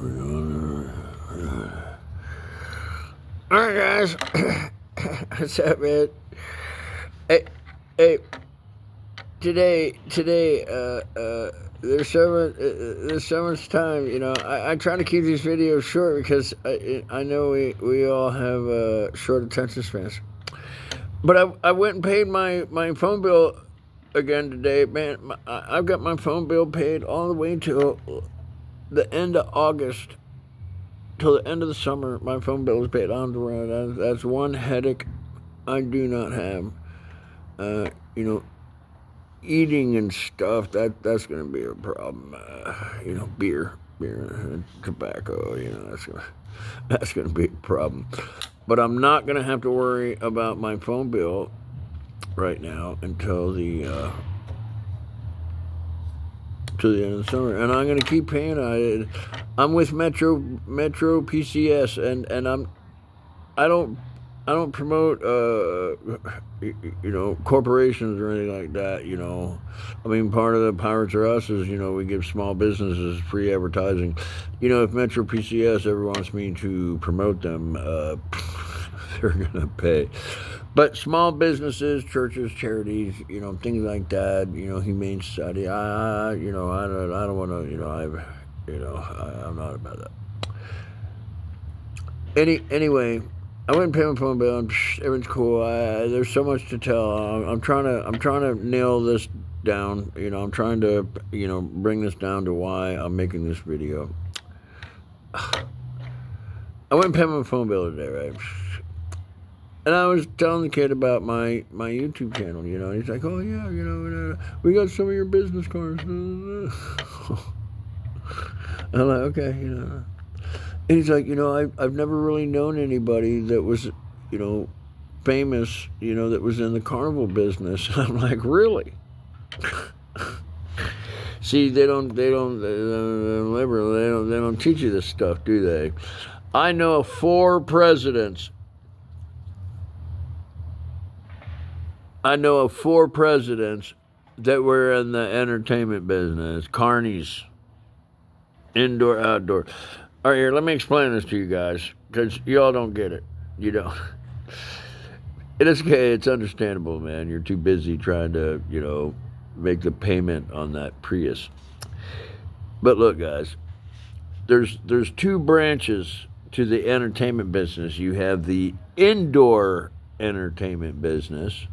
Alright, guys. What's up, man? Hey, hey, today, there's so much time, I try to keep these videos short because I know we all have, short attention spans. But I went and paid my phone bill again today, man. I've got my phone bill paid all the way till the end of August. Till the end of the summer, my phone bill is paid on the run. That's one headache I do not have. Eating and stuff, that's going to be a problem. Beer and tobacco, that's gonna be a problem. But I'm not going to have to worry about my phone bill right now until the to the end of the summer, and I'm gonna keep paying on it. I'm with Metro PCS, and I don't promote corporations or anything like that. I mean, part of the Pirates Are Us is we give small businesses free advertising. If Metro PCS ever wants me to promote them, they're gonna pay. But small businesses, churches, charities, things like that, Humane Society, I don't want to, I'm not about that. Anyway, I went and paid my phone bill, and everything's cool. There's so much to tell. I'm trying to nail this down. I'm trying to, bring this down to why I'm making this video. I went and paid my phone bill today, right? And I was telling the kid about my YouTube channel, He's like, oh, yeah, we got some of your business cards. I'm like, okay, And he's like, I've never really known anybody that was, famous, that was in the carnival business. And I'm like, really? See, they don't teach you this stuff, do they? I know of 4 presidents. That were in the entertainment business. Carnies. Indoor, outdoor. All right, here, let me explain this to you guys, because y'all don't get it. You don't. And it's okay, it's understandable, man. You're too busy trying to, make the payment on that Prius. But look, guys, there's 2 branches to the entertainment business. You have the indoor entertainment business,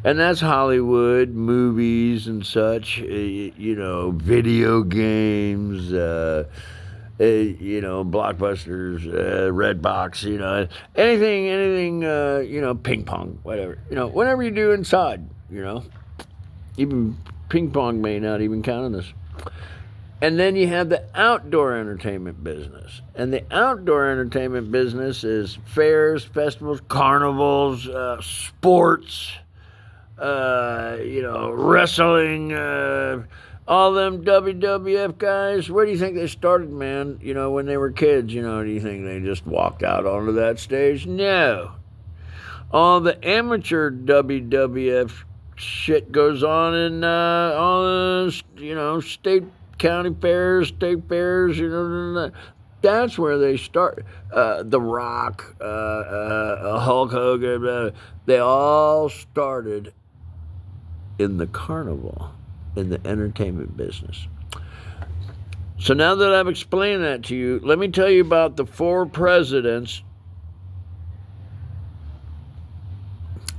and that's Hollywood, movies and such, video games, blockbusters, Redbox, anything, ping pong, whatever, whatever you do inside, even ping pong may not even count on this. And then you have the outdoor entertainment business. And the outdoor entertainment business is fairs, festivals, carnivals, sports, wrestling, all them WWF guys. Where do you think they started, man? When they were kids, do you think they just walked out onto that stage? No. All the amateur WWF shit goes on in all the, state, county fairs, state fairs, that's where they start. The Rock, Hulk Hogan, they all started in the carnival, in the entertainment business. So now that I've explained that to you, let me tell you about the 4 presidents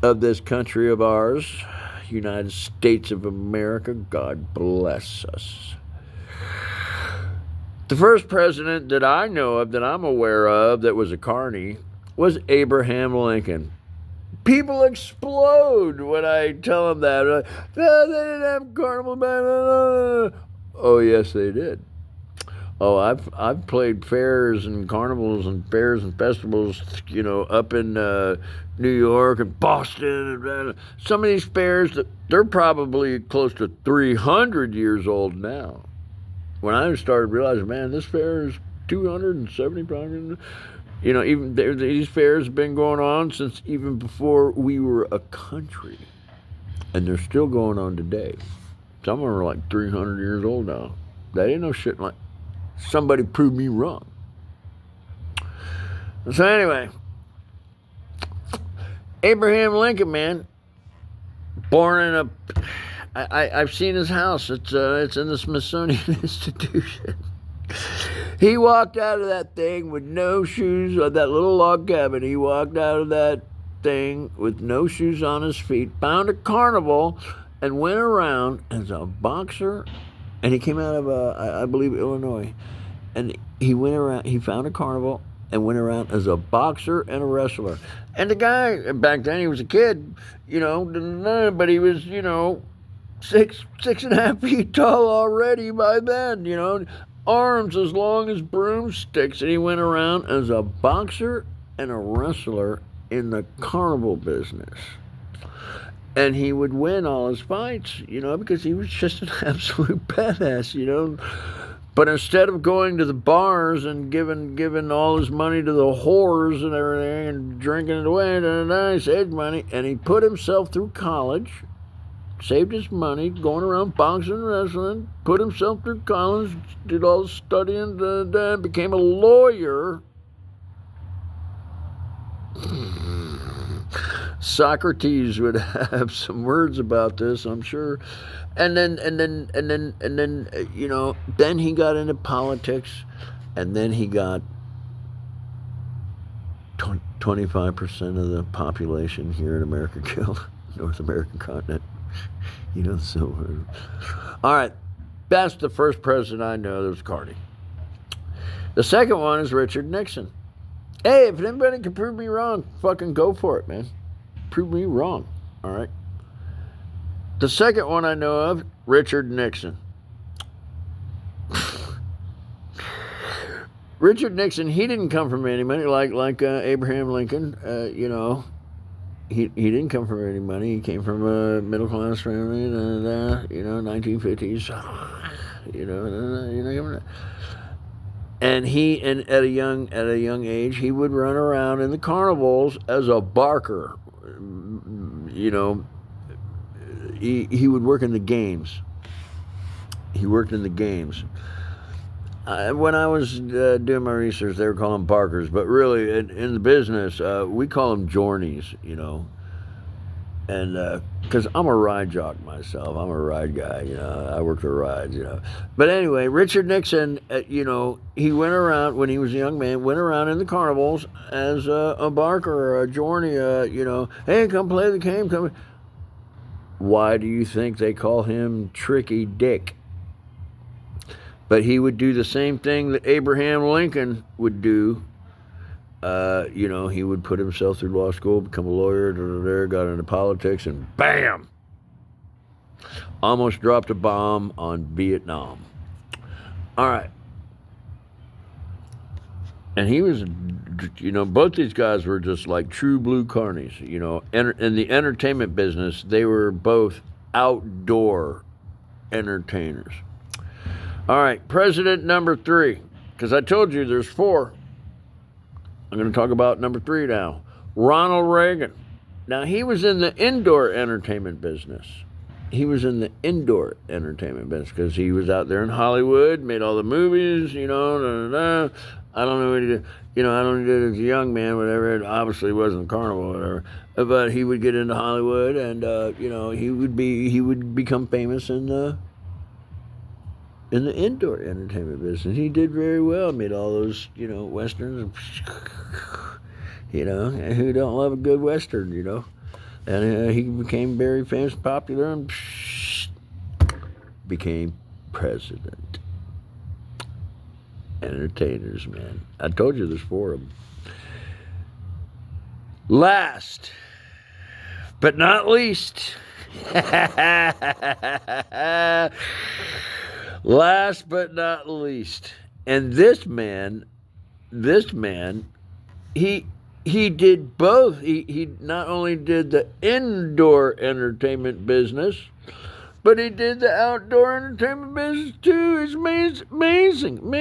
of this country of ours, United States of America. God bless us. The first president that I know of, that I'm aware of, that was a carny, was Abraham Lincoln. People explode when I tell them that. No, they didn't have carnival, man. Oh, yes, they did. Oh, I've played fairs and carnivals and fairs and festivals, up in New York and Boston. And some of these fairs, they're probably close to 300 years old now. When I started realizing, man, this fair is 275. Even these fairs have been going on since even before we were a country, and they're still going on today. Some of them are like 300 years old now. That ain't no shit. Like, somebody prove me wrong. So anyway, Abraham Lincoln, man, born in a. I've seen his house. It's in the Smithsonian Institution. He walked out of that thing with no shoes on that little log cabin. He walked out of that thing with no shoes on his feet, found a carnival, and went around as a boxer. And he came out of, I believe, Illinois. And he went around, he found a carnival and went around as a boxer and a wrestler. And the guy, back then he was a kid, but he was, 6.5 feet tall already by then, arms as long as broomsticks. And he went around as a boxer and a wrestler in the carnival business. And he would win all his fights, because he was just an absolute badass. But instead of going to the bars and giving all his money to the whores and everything and drinking it away, he saved money and he put himself through college, saved his money, going around boxing and wrestling, put himself through college, did all the studying, became a lawyer. Socrates would have some words about this, I'm sure. And then then he got into politics, and then he got 25% of the population here in America killed, North American continent. So. All right, that's the first president I know that was Cardi. The second one is Richard Nixon. Hey, if anybody can prove me wrong, fucking go for it, man. Prove me wrong, all right? The second one I know of, Richard Nixon. Richard Nixon, he didn't come from any money like Abraham Lincoln. He didn't come from any money. He came from a middle class family, 1950s. And at a young age, he would run around in the carnivals as a barker. He would work in the games. He worked in the games. When I was doing my research, they were calling them barkers, but really in the business, we call them journeys, And because I'm a ride jock myself, I'm a ride guy, I work the rides, But anyway, Richard Nixon, he went around when he was a young man, went around in the carnivals as a barker or a journey, hey, come play the game, come. Why do you think they call him Tricky Dick? But he would do the same thing that Abraham Lincoln would do. He would put himself through law school, become a lawyer, got into politics, and bam! Almost dropped a bomb on Vietnam. All right. And he was, both these guys were just like true blue carnies, In the entertainment business, they were both outdoor entertainers. All right, president number 3, because I told you there's 4. I'm going to talk about number 3 now. Ronald Reagan. Now, he was in the indoor entertainment business. Because he was out there in Hollywood, made all the movies, I don't know what he did. I don't know what he did as a young man, whatever. It obviously wasn't Carnival or whatever. But he would get into Hollywood and, he would become famous in the indoor entertainment business. He did very well, made all those, westerns, who don't love a good western, and he became very famous, popular, and became president. Entertainers, man. I told you there's 4 of them. Last but not least, last but not least, and this man, he did both. He not only did the indoor entertainment business, but he did the outdoor entertainment business too. It's amazing. One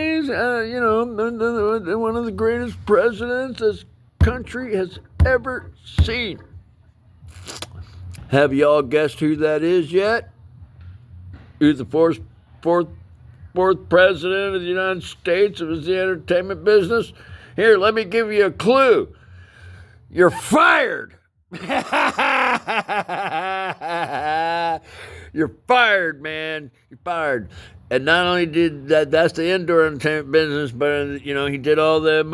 of the greatest presidents this country has ever seen. Have y'all guessed who that is yet? Who's the fourth president of the United States of the entertainment business? Here, let me give you a clue. You're fired. You're fired, man. You're fired. And not only did that's the indoor entertainment business, but he did all them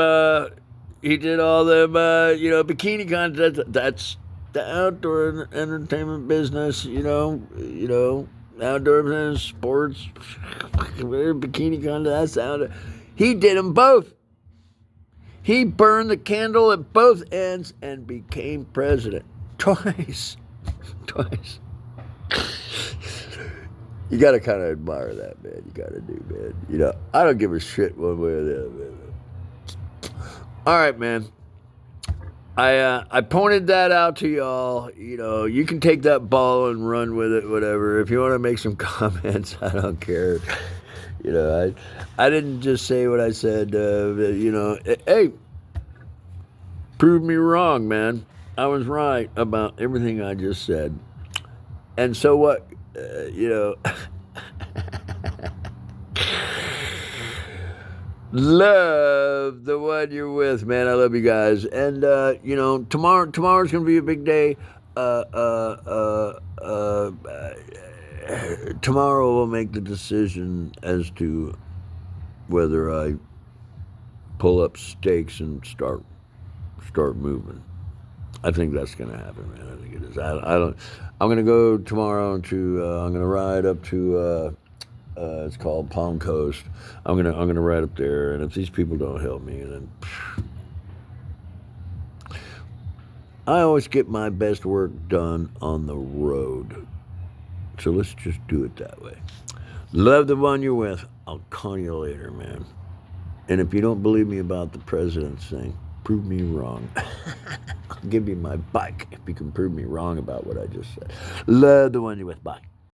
bikini contests. That's the outdoor entertainment business, outdoor business, sports, bikini contest. That's outdoor. He did them both. He burned the candle at both ends and became president. Twice. Twice. You got to kind of admire that, man. You got to do, man. I don't give a shit one way or the other, man. All right, man. I pointed that out to y'all. You can take that ball and run with it, whatever. If you want to make some comments, I don't care. I didn't just say what I said. Hey, prove me wrong, man. I was right about everything I just said. And so what? Love the one you're with, man. I love you guys. And tomorrow's gonna be a big day. Tomorrow we'll make the decision as to whether I pull up stakes and start moving. I think that's gonna happen, man. I think it is. I don't. I'm gonna go tomorrow to. I'm gonna ride up to. It's called Palm Coast. I'm gonna ride up there, and if these people don't help me, then I always get my best work done on the road. So let's just do it that way. Love the one you're with. I'll call you later, man. And if you don't believe me about the president's thing, prove me wrong. I'll give you my bike if you can prove me wrong about what I just said. Love the one you're with. Bye.